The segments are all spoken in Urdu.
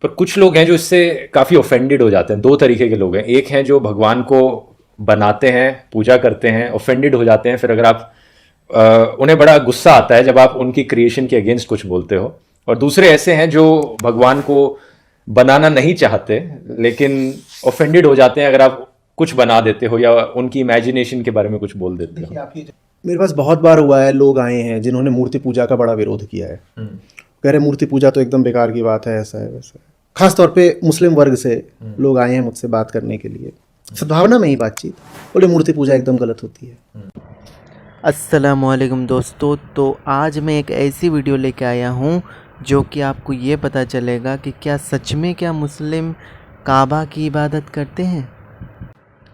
پر کچھ لوگ ہیں جو اس سے کافی اوفینڈڈ ہو جاتے ہیں. دو طریقے کے لوگ ہیں. ایک ہیں جو بھگوان کو بناتے ہیں, پوجا کرتے ہیں, اوفینڈڈ ہو جاتے ہیں پھر اگر آپ انہیں بڑا غصہ آتا ہے جب آپ ان کی کریشن کے اگینسٹ کچھ بولتے ہو. اور دوسرے ایسے ہیں جو بھگوان کو بنانا نہیں چاہتے لیکن اوفینڈڈ ہو جاتے ہیں اگر آپ کچھ بنا دیتے ہو یا ان کی امیجنیشن کے بارے میں کچھ بول دیتے ہو. میرے پاس بہت بار ہوا ہے, لوگ آئے ہیں جنہوں نے مورتی پوجا کا بڑا ویرودھ کیا ہے. کہہ رہے مورتی پوجا تو ایک دم بیکار کی بات ہے, ایسا ہے ویسا ہے. خاص طور پہ مسلم ورگ سے لوگ آئے ہیں مجھ سے بات کرنے کے لیے, سدبھاونا میں ہی بات چیت, بولے مورتی پوجا ایک دم غلط ہوتی ہے. السلام علیکم دوستو. تو آج میں ایک ایسی ویڈیو لے کے آیا ہوں جو کہ آپ کو یہ پتہ چلے گا کہ کیا سچ میں کیا مسلم کعبہ کی عبادت کرتے ہیں.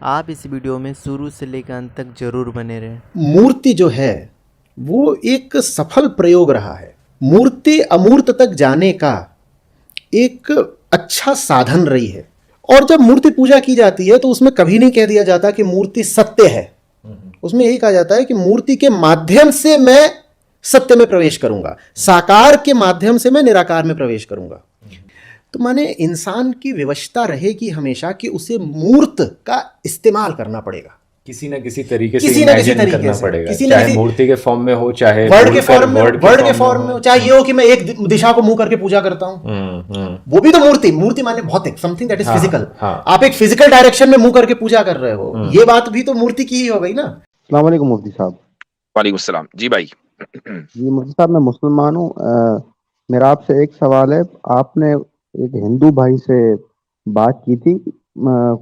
آپ اس ویڈیو میں شروع سے لے کر انت تک ضرور بنے رہیں. مورتی جو ہے وہ ایک سفل پریوگ رہا ہے. مورتی امورت تک جانے کا ایک اچھا سادھن رہی ہے. اور جب مورتی پوجا کی جاتی ہے تو اس میں کبھی نہیں کہہ دیا جاتا کہ مورتی ستیہ ہے. اس میں یہی کہا جاتا ہے کہ مورتی کے مادھیم سے میں ستیہ میں پرویش کروں گا, ساکار کے مادھیم سے میں نراکار میں پرویش کروں گا. تو مانے انسان کی ووشتا رہے گی ہمیشہ کہ اسے مورت کا استعمال کرنا پڑے گا, کسی نہ کسی طریقے سے امیجن کرنا پڑے گا, چاہے مورتی کے فارم میں ہو چاہے ورڈ کے فارم میں ہو, چاہے یہ ہو کہ میں ایک دشا کو منہ کر کے پوجا کرتا ہوں, وہ بھی تو مورتی مانے بہت some thing that is physical. آپ ایک فزیکل ڈائریکشن میں منہ کر کے پوجا کر رہے ہو, یہ بات بھی تو مورتی کی ہی ہو گئی نا. السلام علیکم مفتی صاحب. وعلیکم السلام. جی بھائی. جی مفتی صاحب, میں مسلمان ہوں. میرا آپ سے ایک سوال ہے. آپ نے ایک ہندو بھائی سے بات کی تھی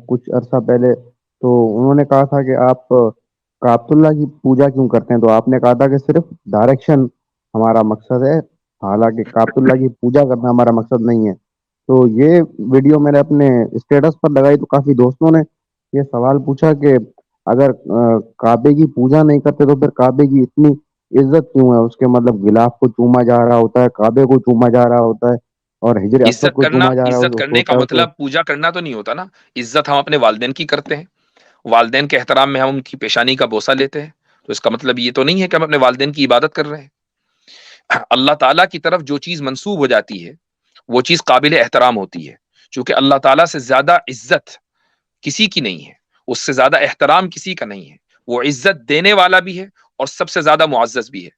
کچھ عرصہ پہلے, تو انہوں نے کہا تھا کہ آپ کعبۃ اللہ کی پوجا کیوں کرتے ہیں, تو آپ نے کہا تھا کہ صرف ڈائریکشن ہمارا مقصد ہے, حالانکہ کعبۃ اللہ کی پوجا کرنا ہمارا مقصد نہیں ہے. تو یہ ویڈیو میں نے اپنے اسٹیٹس پر لگائی تو کافی دوستوں نے یہ سوال پوچھا کہ اگر کعبے کی پوجا نہیں کرتے تو پھر کعبے کی اتنی عزت کیوں ہے. اس کے مطلب غلاف کو چوما جا رہا ہوتا ہے, کعبے کو چوما جا رہا ہوتا ہے, اور ہجر اسود کو چوما جا رہا عزت کرنے کا ہوتا ہے. تو مطلب پوجا کرنا تو نہیں ہوتا نا. عزت ہم اپنے والدین کی کرتے ہیں, والدین کے احترام میں ہم ان کی پیشانی کا بوسہ لیتے ہیں, تو اس کا مطلب یہ تو نہیں ہے کہ ہم اپنے والدین کی عبادت کر رہے ہیں. اللہ تعالیٰ کی طرف جو چیز منسوب ہو جاتی ہے وہ چیز قابل احترام ہوتی ہے, چونکہ اللہ تعالیٰ سے زیادہ عزت کسی کی نہیں ہے, اس سے زیادہ احترام کسی کا نہیں ہے. وہ عزت دینے والا بھی ہے اور سب سے زیادہ معزز بھی ہے.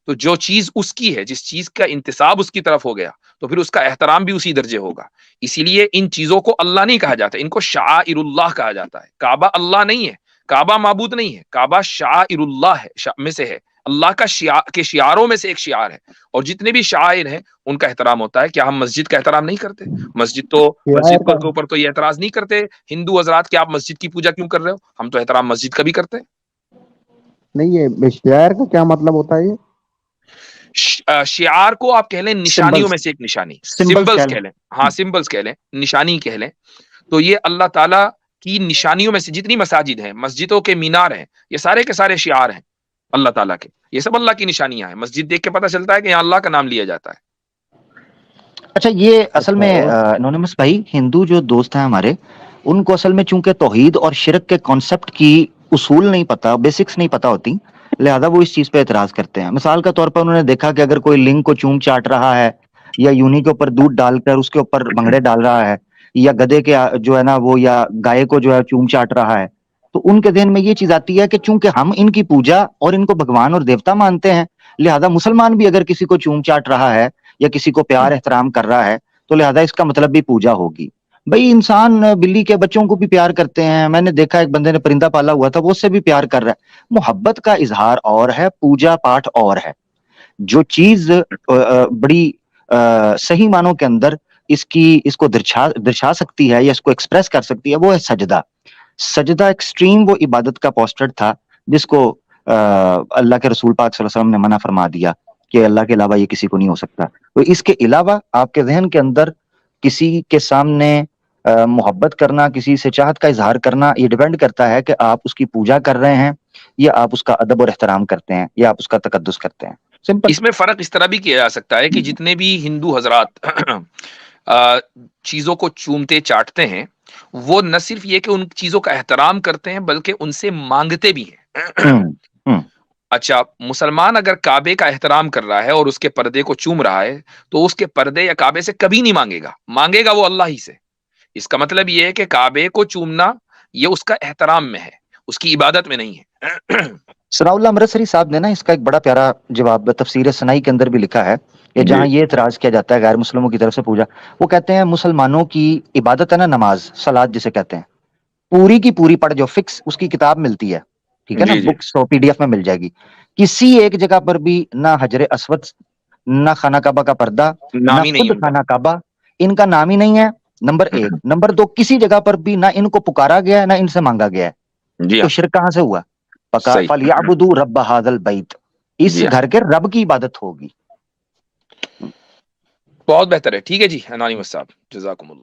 تو جو چیز اس کی ہے, جس چیز کا انتساب اس کی طرف ہو گیا, تو پھر اس کا احترام بھی اسی درجے ہوگا. اسی لیے ان چیزوں کو اللہ نہیں کہا جاتا, ان کو شعائر اللہ کہا جاتا ہے. کعبہ اللہ نہیں ہے, کعبہ معبود نہیں ہے, کعبہ شعائر اللہ ہے, میں سے ہے, اللہ کا کے شعاروں میں سے ایک شعار ہے. اور جتنے بھی شعائر ہیں ان کا احترام ہوتا ہے. کیا ہم مسجد کا احترام نہیں کرتے؟ مسجد کے اوپر تو یہ اعتراض نہیں کرتے ہندو حضرات کہ آپ مسجد کی پوجا کیوں کر رہے ہو, ہم تو احترام مسجد کا بھی کرتے ہیں. نہیں, یہ شعائر کا کیا مطلب ہوتا ہے؟ یہ شعار کو آپ کہہ لیں نشانیوں میں سے ایک نشانی, سمبلز کہہ لیں. ہاں, سمبلز کہہ لیں, نشانی کہہ لیں. تو یہ اللہ تعالیٰ کی نشانیوں میں سے جتنی مساجد ہیں, مسجدوں کے مینار ہیں, یہ سارے کے سارے شعار ہیں اللہ تعالیٰ کے. یہ سب اللہ کی نشانیاں ہیں. مسجد دیکھ کے پتہ چلتا ہے کہ یہاں اللہ کا نام لیا جاتا ہے. اچھا, یہ اصل میں انونیمس بھائی, ہندو جو دوست ہیں ہمارے, ان کو اصل میں چونکہ توحید اور شرک کے کانسیپٹ کی اصول نہیں پتا, بیسکس نہیں پتا ہوتی, لہذا وہ اس چیز پہ اعتراض کرتے ہیں. مثال کے طور پر انہوں نے دیکھا کہ اگر کوئی لنگ کو چوم چاٹ رہا ہے, یا یونی کے اوپر دودھ ڈال کر اس کے اوپر بھنگڑے ڈال رہا ہے, یا گدھے کے جو ہے نا وہ, یا گائے کو جو ہے چوم چاٹ رہا ہے, تو ان کے ذہن میں یہ چیز آتی ہے کہ چونکہ ہم ان کی پوجا اور ان کو بھگوان اور دیوتا مانتے ہیں, لہذا مسلمان بھی اگر کسی کو چوم چاٹ رہا ہے یا کسی کو پیار احترام کر رہا ہے تو لہذا اس کا مطلب بھی پوجا ہوگی. بھائی, انسان بلی کے بچوں کو بھی پیار کرتے ہیں. میں نے دیکھا ایک بندے نے پرندہ پالا ہوا تھا, وہ اس سے بھی پیار کر رہا ہے. محبت کا اظہار اور ہے, پوجا پاٹ اور ہے. جو چیز بڑی صحیح معنوں کے اندر اس کو درشا سکتی ہے یا اس کو ایکسپریس کر سکتی ہے, وہ ہے سجدہ. سجدہ ایکسٹریم وہ عبادت کا پوسٹر تھا جس کو اللہ کے رسول پاک صلی اللہ علیہ وسلم نے منع فرما دیا کہ اللہ کے علاوہ یہ کسی کو نہیں ہو سکتا. تو اس کے علاوہ آپ کے ذہن کے اندر کسی کے سامنے محبت کرنا, کسی سے چاہت کا اظہار کرنا, یہ ڈیپینڈ کرتا ہے کہ آپ اس کی پوجا کر رہے ہیں یا آپ اس کا ادب اور احترام کرتے ہیں یا آپ اس کا تقدس کرتے ہیں. سمپل. اس میں فرق اس طرح بھی کیا جا سکتا ہے کہ جتنے بھی ہندو حضرات چیزوں کو چومتے چاٹتے ہیں, وہ نہ صرف یہ کہ ان چیزوں کا احترام کرتے ہیں بلکہ ان سے مانگتے بھی ہیں. اچھا مسلمان اگر کعبے کا احترام کر رہا ہے اور اس کے پردے کو چوم رہا ہے تو اس کے پردے یا کعبے سے کبھی نہیں مانگے گا وہ اللہ ہی سے. اس کا مطلب یہ ہے کہ کعبے کو چومنا یہ اس کا احترام میں ہے، اس کی عبادت میں نہیں ہے. ثناء اللہ امرتسری صاحب نے نا اس کا ایک بڑا پیارا جواب تفسیر سنائی کے اندر بھی لکھا ہے کہ جہاں یہ اعتراض کیا جاتا ہے غیر مسلموں کی طرف سے پوجا، وہ کہتے ہیں مسلمانوں کی عبادت ہے نا نماز صلاۃ جسے کہتے ہیں، پوری کی پوری پڑھ جو فکس اس کی کتاب ملتی ہے، ٹھیک ہے نا، جی جی بکس تو PDF میں مل جائے گی، کسی ایک جگہ پر بھی نہ حجر اسود، نہ خانہ کعبہ کا پردہ، نہ نام ہی نہیں خود ان کا. خانہ کعبہ، ان کا نام ہی نہیں ہے، نمبر 1. نمبر 2، کسی جگہ پر بھی نہ ان کو پکارا گیا ہے نہ ان سے مانگا گیا ہے، جی تو ہاں شرک کہاں سے ہوا؟ صحیح. فَلْيَعْبُدُوا رَبَّ هَذَا الْبَيْتِ، اس جی ہاں گھر کے رب کی عبادت ہوگی. بہت بہتر ہے. ٹھیک ہے جی انانیمس صاحب، جزاکم اللہ.